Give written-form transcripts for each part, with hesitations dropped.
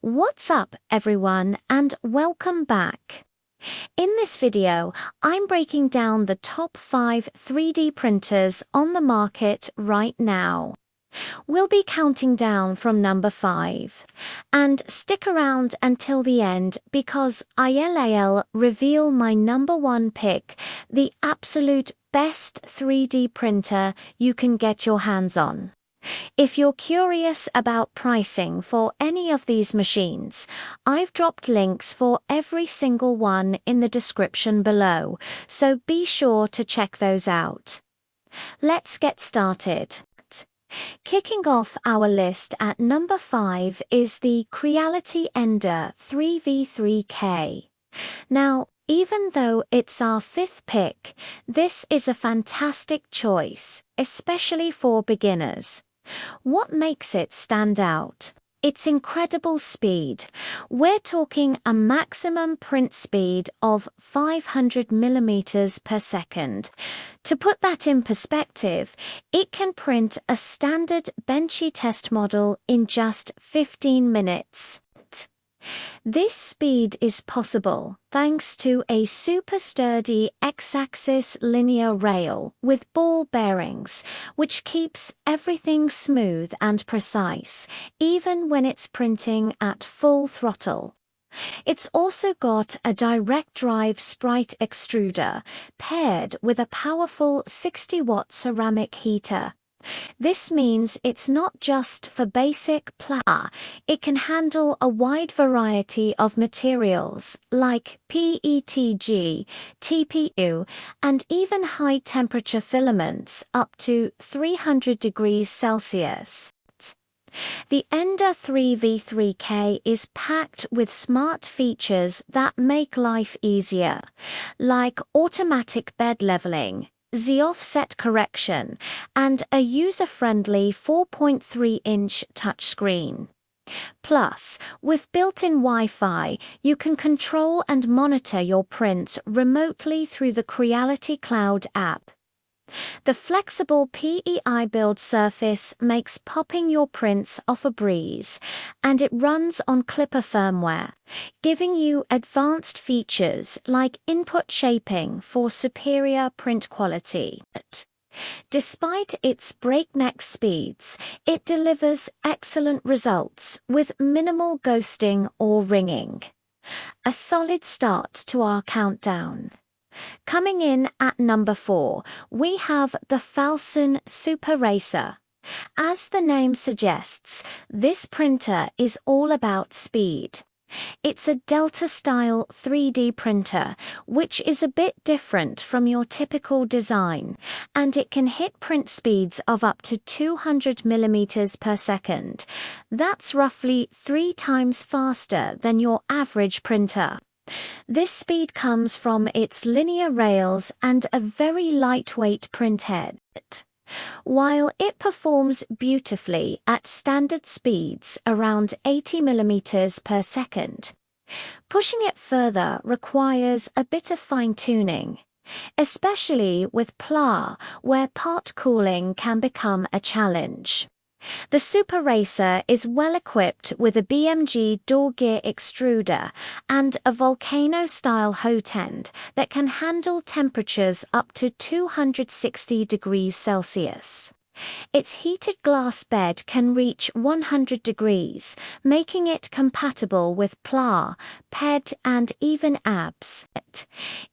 What's up, everyone, and welcome back. In this video, I'm breaking down the top 5 3D printers on the market right now. We'll be counting down from number 5. And stick around until the end because I'll reveal my number 1 pick, the absolute best 3D printer you can get your hands on. If you're curious about pricing for any of these machines, I've dropped links for every single one in the description below, so be sure to check those out. Let's get started. Kicking off our list at number 5 is the Creality Ender 3v3K. Now, even though it's our 5th pick, this is a fantastic choice, especially for beginners. What makes it stand out? Its incredible speed. We're talking a maximum print speed of 500 millimeters per second. To put that in perspective, it can print a standard benchy test model in just 15 minutes. This speed is possible thanks to a super sturdy X-axis linear rail with ball bearings, which keeps everything smooth and precise, even when it's printing at full throttle. It's also got a direct drive sprite extruder paired with a powerful 60-watt ceramic heater. This means it's not just for basic plasma, it can handle a wide variety of materials like PETG, TPU, and even high-temperature filaments up to 300 degrees Celsius. The Ender 3v3K is packed with smart features that make life easier, like automatic bed leveling, Z-offset correction, and a user-friendly 4.3-inch touchscreen. Plus, with built-in Wi-Fi, you can control and monitor your prints remotely through the Creality Cloud app. The flexible PEI build surface makes popping your prints off a breeze, and it runs on Clipper firmware, giving you advanced features like input shaping for superior print quality. Despite its breakneck speeds, it delivers excellent results with minimal ghosting or ringing. A solid start to our countdown. Coming in at number 4, we have the Flsun Super Racer. As the name suggests, this printer is all about speed. It's a Delta-style 3D printer, which is a bit different from your typical design, and it can hit print speeds of up to 200 millimeters per second. That's roughly 3 times faster than your average printer. This speed comes from its linear rails and a very lightweight printhead. While it performs beautifully at standard speeds around 80 millimeters per second, pushing it further requires a bit of fine-tuning, especially with PLA, where part cooling can become a challenge. The Super Racer is well equipped with a BMG door gear extruder and a volcano-style hot end that can handle temperatures up to 260 degrees Celsius. Its heated glass bed can reach 100 degrees, making it compatible with PLA, PED, and even ABS.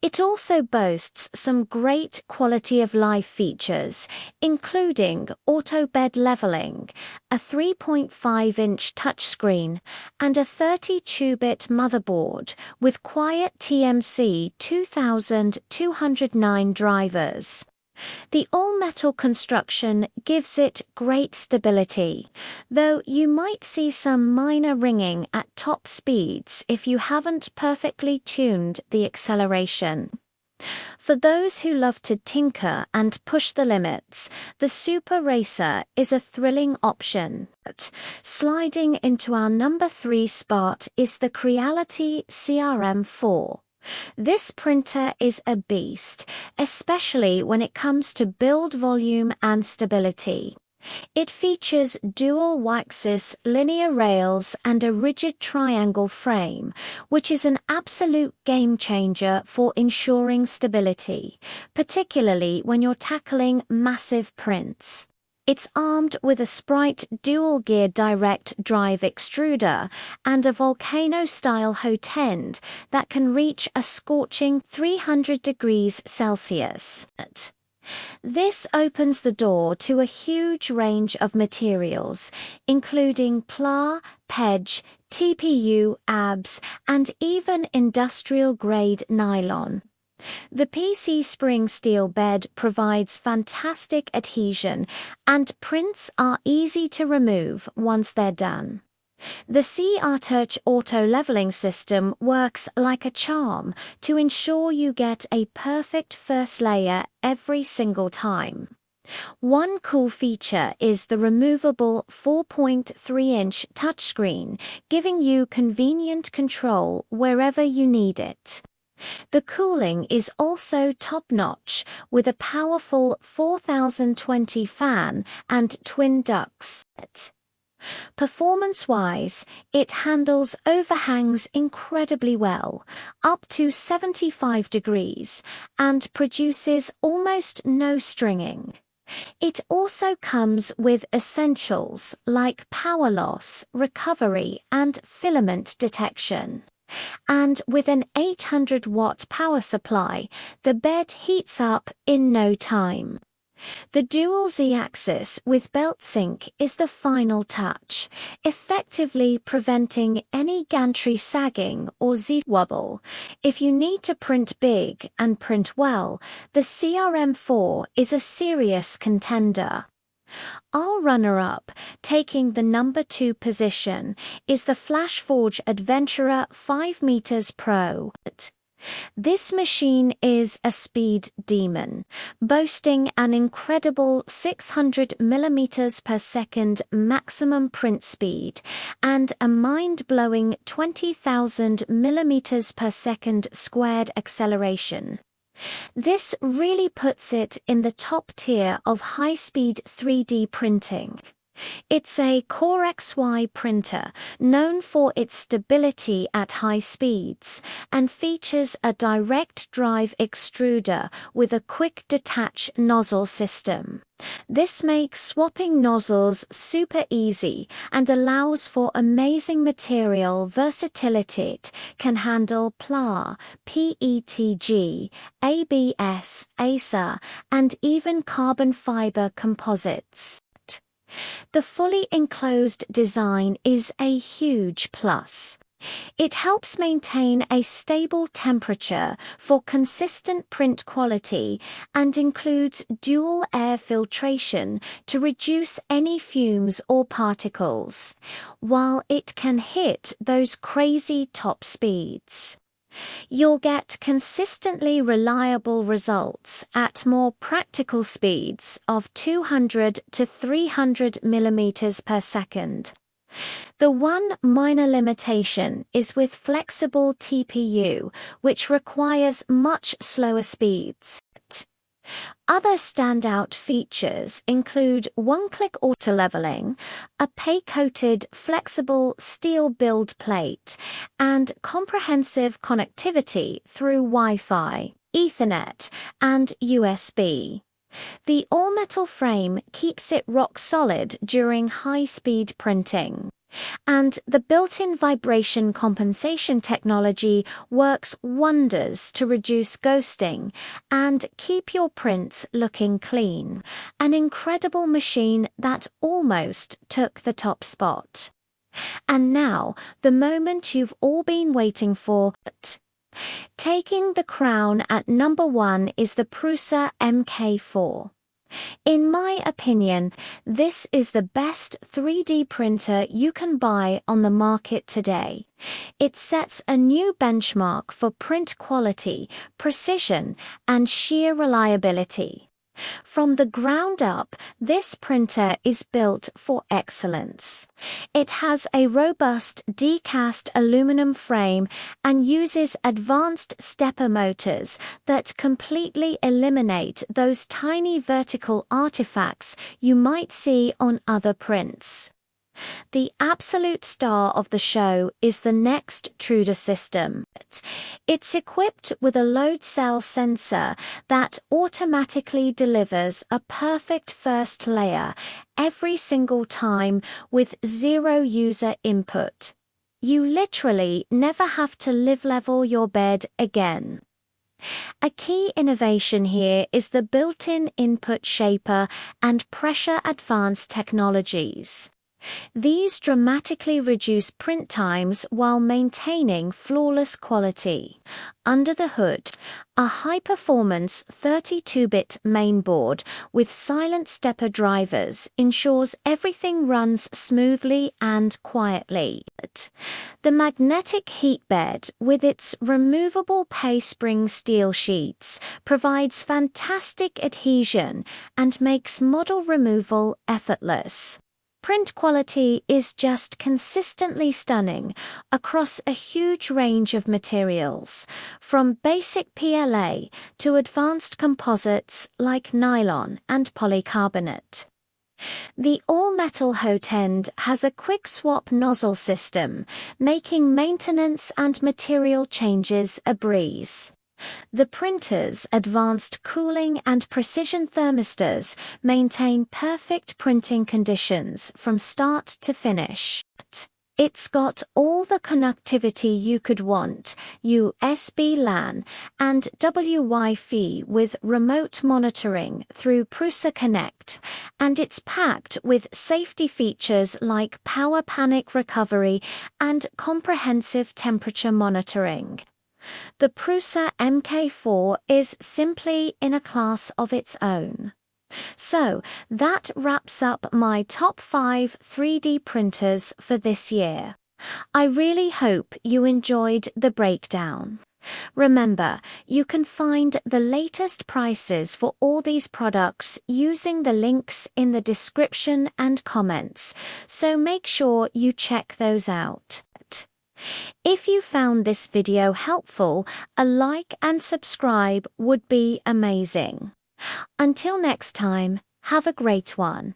It also boasts some great quality-of-life features, including auto bed leveling, a 3.5-inch touchscreen, and a 32-bit motherboard with quiet TMC 2209 drivers. The all-metal construction gives it great stability, though you might see some minor ringing at top speeds if you haven't perfectly tuned the acceleration. For those who love to tinker and push the limits, the Super Racer is a thrilling option. Sliding into our number 3 spot is the Creality CR-M4. This printer is a beast, especially when it comes to build volume and stability. It features dual Waxis linear rails and a rigid triangle frame, which is an absolute game changer for ensuring stability, particularly when you're tackling massive prints. It's armed with a Sprite dual-gear direct drive extruder and a volcano-style hot end that can reach a scorching 300 degrees Celsius. This opens the door to a huge range of materials, including PLA, PEG, TPU, ABS, and even industrial-grade nylon. The PC spring steel bed provides fantastic adhesion, and prints are easy to remove once they're done. The CR-Touch auto leveling system works like a charm to ensure you get a perfect first layer every single time. One cool feature is the removable 4.3-inch touchscreen, giving you convenient control wherever you need it. The cooling is also top-notch, with a powerful 4020 fan and twin ducts. Performance-wise, it handles overhangs incredibly well, up to 75 degrees, and produces almost no stringing. It also comes with essentials like power loss, recovery, and filament detection. And with an 800-watt power supply, the bed heats up in no time. The dual Z-axis with belt sync is the final touch, effectively preventing any gantry sagging or Z-wobble. If you need to print big and print well, the CR-M4 is a serious contender. Our runner-up, taking the number 2 position, is the FLASHFORGE Adventurer 5 meters Pro. This machine is a speed demon, boasting an incredible 600 millimeters per second maximum print speed and a mind-blowing 20,000 millimeters per second squared acceleration. This really puts it in the top tier of high-speed 3D printing. It's a Core XY printer known for its stability at high speeds and features a direct drive extruder with a quick detach nozzle system. This makes swapping nozzles super easy and allows for amazing material versatility. It can handle PLA, PETG, ABS, ACER, and even carbon fiber composites. The fully enclosed design is a huge plus. It helps maintain a stable temperature for consistent print quality and includes dual air filtration to reduce any fumes or particles, while it can hit those crazy top speeds. You'll get consistently reliable results at more practical speeds of 200 to 300 millimeters per second. The one minor limitation is with flexible TPU, which requires much slower speeds. Other standout features include one-click auto-leveling, a pay-coated flexible steel build plate, and comprehensive connectivity through Wi-Fi, Ethernet, and USB. The all-metal frame keeps it rock solid during high-speed printing. And the built-in vibration compensation technology works wonders to reduce ghosting and keep your prints looking clean. An incredible machine that almost took the top spot. And now, the moment you've all been waiting for. Taking the crown at number 1 is the Prusa MK4. In my opinion, this is the best 3D printer you can buy on the market today. It sets a new benchmark for print quality, precision, and sheer reliability. From the ground up, this printer is built for excellence. It has a robust die-cast aluminum frame and uses advanced stepper motors that completely eliminate those tiny vertical artifacts you might see on other prints. The absolute star of the show is the NextTruder system. It's equipped with a load cell sensor that automatically delivers a perfect first layer every single time with zero user input. You literally never have to live level your bed again. A key innovation here is the built-in input shaper and pressure advanced technologies. These dramatically reduce print times while maintaining flawless quality. Under the hood, a high-performance 32-bit mainboard with silent stepper drivers ensures everything runs smoothly and quietly. The magnetic heat bed with its removable pay-spring steel sheets provides fantastic adhesion and makes model removal effortless. Print quality is just consistently stunning across a huge range of materials, from basic PLA to advanced composites like nylon and polycarbonate. The all-metal hot end has a quick swap nozzle system, making maintenance and material changes a breeze. The printer's advanced cooling and precision thermistors maintain perfect printing conditions from start to finish. It's got all the connectivity you could want, USB LAN and Wi-Fi with remote monitoring through Prusa Connect, and it's packed with safety features like power panic recovery and comprehensive temperature monitoring. The Prusa MK4 is simply in a class of its own. So, that wraps up my top 5 3D printers for this year. I really hope you enjoyed the breakdown. Remember, you can find the latest prices for all these products using the links in the description and comments, so make sure you check those out. If you found this video helpful, a like and subscribe would be amazing. Until next time, have a great one.